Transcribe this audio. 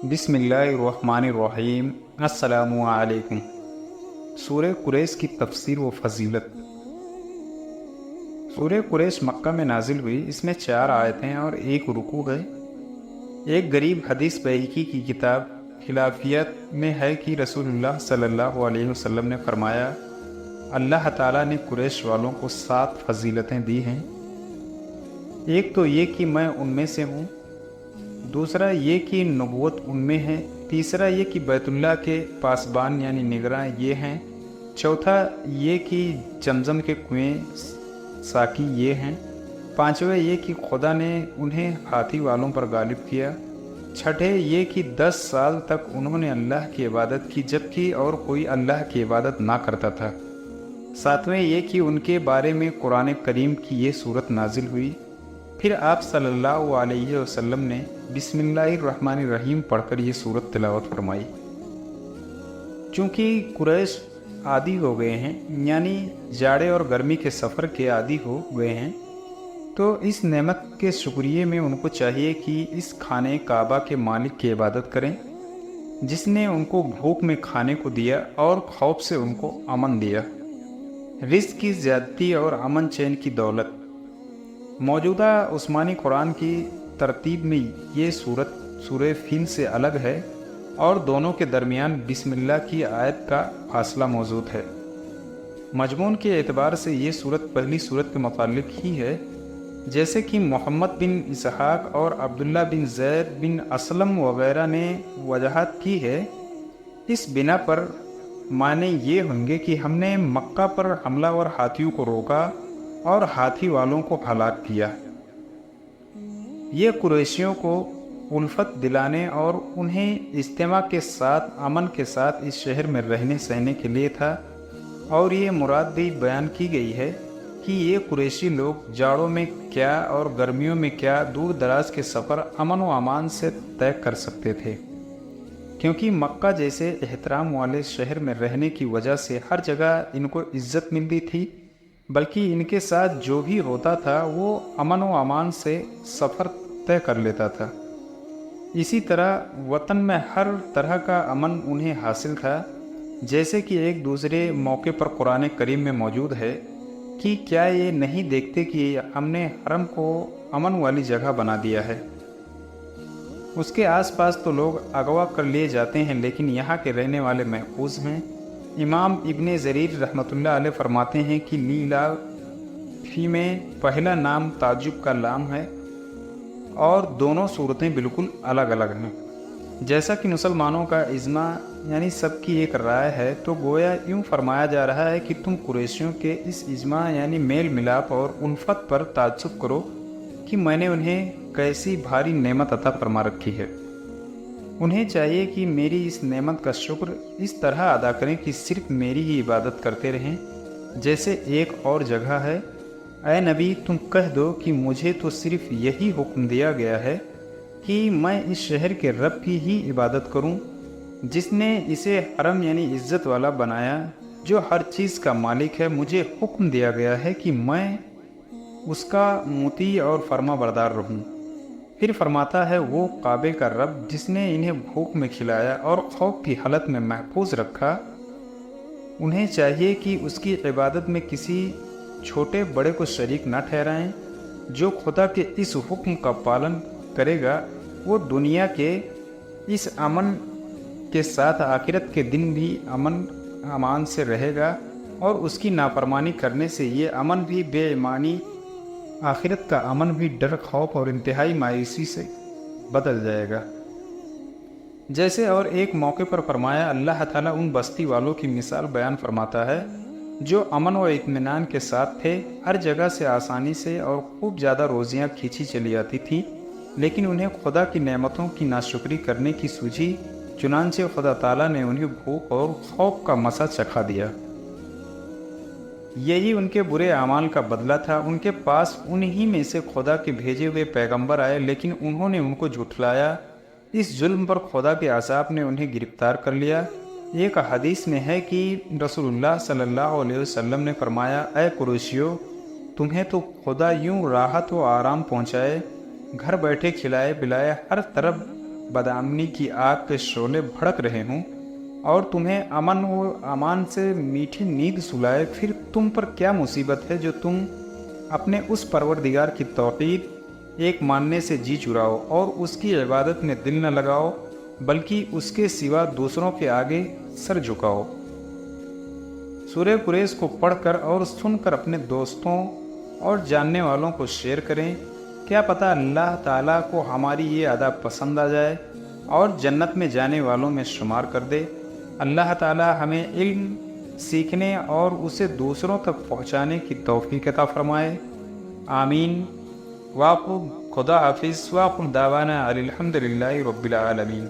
بسم اللہ الرحمن الرحیم۔ السلام علیکم۔ سورہ قریش کی تفسیر و فضیلت۔ سورہ قریش مکہ میں نازل ہوئی۔ اس میں 4 آیتیں اور 1 رکوع ہے۔ ایک غریب حدیث بحقی کی کتاب خلافیت میں ہے کہ رسول اللہ صلی اللہ علیہ وسلم نے فرمایا، اللہ تعالیٰ نے قریش والوں کو 7 فضیلتیں دی ہیں۔ ایک تو یہ کہ میں ان میں سے ہوں، دوسرا یہ کہ نبوت ان میں ہے، تیسرا یہ کہ بیت اللہ کے پاسبان یعنی نگراں یہ ہیں، چوتھا یہ کہ زمزم کے کنویں ساقی یہ ہیں، پانچواں یہ کہ خدا نے انہیں ہاتھی والوں پر غالب کیا، چھٹے یہ کہ 10 سال تک انہوں نے اللہ کی عبادت کی جبکہ اور کوئی اللہ کی عبادت نہ کرتا تھا، ساتویں یہ کہ ان کے بارے میں قرآن کریم کی یہ صورت نازل ہوئی۔ پھر آپ صلی اللہ علیہ وسلم نے بسم اللہ الرحمن الرحیم پڑھ کر یہ صورت تلاوت فرمائی۔ چونکہ قریش عادی ہو گئے ہیں، یعنی جاڑے اور گرمی کے سفر کے عادی ہو گئے ہیں، تو اس نعمت کے شکریے میں ان کو چاہیے کہ اس خانہ کعبہ کے مالک کی عبادت کریں جس نے ان کو بھوک میں کھانے کو دیا اور خوف سے ان کو امن دیا، رزق کی زیادتی اور امن چین کی دولت۔ موجودہ عثمانی قرآن کی ترتیب میں یہ صورت سورہ فیل سے الگ ہے اور دونوں کے درمیان بسم اللہ کی آیت کا فاصلہ موجود ہے۔ مضمون کے اعتبار سے یہ صورت پہلی صورت کے متعلق ہی ہے، جیسے کہ محمد بن اسحاق اور عبداللہ بن زید بن اسلم وغیرہ نے وضاحت کی ہے۔ اس بنا پر معنی یہ ہوں گے کہ ہم نے مکہ پر حملہ اور ہاتھیوں کو روکا اور ہاتھی والوں کو ہلاک کیا۔ یہ قریشیوں کو الفت دلانے اور انہیں اجتماع کے ساتھ امن کے ساتھ اس شہر میں رہنے سہنے کے لیے تھا، اور یہ مراد بھی بیان کی گئی ہے کہ یہ قریشی لوگ جاڑوں میں کیا اور گرمیوں میں کیا دور دراز کے سفر امن و امان سے طے کر سکتے تھے، کیونکہ مکہ جیسے احترام والے شہر میں رہنے کی وجہ سے ہر جگہ ان کو عزت ملتی تھی، بلکہ ان کے ساتھ جو بھی ہوتا تھا وہ امن و امان سے سفر طے کر لیتا تھا۔ اسی طرح وطن میں ہر طرح کا امن انہیں حاصل تھا، جیسے کہ ایک دوسرے موقع پر قرآن کریم میں موجود ہے کہ کیا یہ نہیں دیکھتے کہ ہم نے حرم کو امن والی جگہ بنا دیا ہے، اس کے آس پاس تو لوگ اغوا کر لیے جاتے ہیں لیکن یہاں کے رہنے والے محفوظ ہیں۔ امام ابن جریر رحمۃ اللہ علیہ فرماتے ہیں کہ لیلا فی میں پہلا نام تعجب کا لام ہے اور دونوں صورتیں بالکل الگ الگ ہیں۔ جیسا کہ مسلمانوں کا اجماع یعنی سب کی ایک رائے ہے، تو گویا یوں فرمایا جا رہا ہے کہ تم قریشیوں کے اس اجماع یعنی میل ملاپ اور الفت پر تعجب کرو کہ میں نے انہیں کیسی بھاری نعمت عطا فرما رکھی ہے۔ انہیں چاہیے کہ میری اس نعمت کا شکر اس طرح ادا کریں کہ صرف میری ہی عبادت کرتے رہیں، جیسے ایک اور جگہ ہے، اے نبی تم کہہ دو کہ مجھے تو صرف یہی حکم دیا گیا ہے کہ میں اس شہر کے رب کی ہی عبادت کروں جس نے اسے حرم یعنی عزت والا بنایا، جو ہر چیز کا مالک ہے۔ مجھے حکم دیا گیا ہے کہ میں اس کا مطیع اور فرما بردار رہوں۔ پھر فرماتا ہے وہ کعبے کا رب جس نے انہیں بھوک میں کھلایا اور خوف کی حالت میں محفوظ رکھا، انہیں چاہیے کہ اس کی عبادت میں کسی چھوٹے بڑے کو شریک نہ ٹھہرائیں۔ جو خدا کے اس حکم کا پالن کرے گا وہ دنیا کے اس امن کے ساتھ آخرت کے دن بھی امن امان سے رہے گا، اور اس کی نافرمانی کرنے سے یہ امن بھی بے ایمانی، آخرت کا امن بھی ڈر، خوف اور انتہائی مایوسی سے بدل جائے گا۔ جیسے اور ایک موقع پر فرمایا، اللہ تعالیٰ ان بستی والوں کی مثال بیان فرماتا ہے جو امن و اطمینان کے ساتھ تھے، ہر جگہ سے آسانی سے اور خوب زیادہ روزیاں کھینچی چلی آتی تھیں، لیکن انہیں خدا کی نعمتوں کی ناشکری کرنے کی سوجھی، چنانچہ خدا تعالیٰ نے انہیں بھوک اور خوف کا مزہ چکھا دیا۔ یہی ان کے برے اعمال کا بدلہ تھا۔ ان کے پاس انہی میں سے خدا کے بھیجے ہوئے پیغمبر آئے لیکن انہوں نے ان کو جھٹلایا۔ اس ظلم پر خدا کے عذاب نے انہیں گرفتار کر لیا۔ ایک حدیث میں ہے کہ رسول اللہ صلی اللہ علیہ وسلم نے فرمایا، اے قریشیو، تمہیں تو خدا یوں راحت و آرام پہنچائے، گھر بیٹھے کھلائے پلائے، ہر طرف بدامنی کی آگ کے شعلے بھڑک رہے ہوں اور تمہیں امن و امان سے میٹھی نیند سلائے، پھر تم پر کیا مصیبت ہے جو تم اپنے اس پروردگار کی توحید ایک ماننے سے جی چراؤ اور اس کی عبادت میں دل نہ لگاؤ، بلکہ اس کے سوا دوسروں کے آگے سر جھکاؤ۔ سورہ قریش کو پڑھ کر اور سن کر اپنے دوستوں اور جاننے والوں کو شیئر کریں، کیا پتہ اللہ تعالیٰ کو ہماری یہ ادا پسند آ جائے اور جنت میں جانے والوں میں شمار کر دے۔ اللہ تعالیٰ ہمیں علم سیکھنے اور اسے دوسروں تک پہنچانے کی توفیق عطا فرمائے، آمین۔ خدا حافظ، دعوانا الحمدللہ رب العالمین۔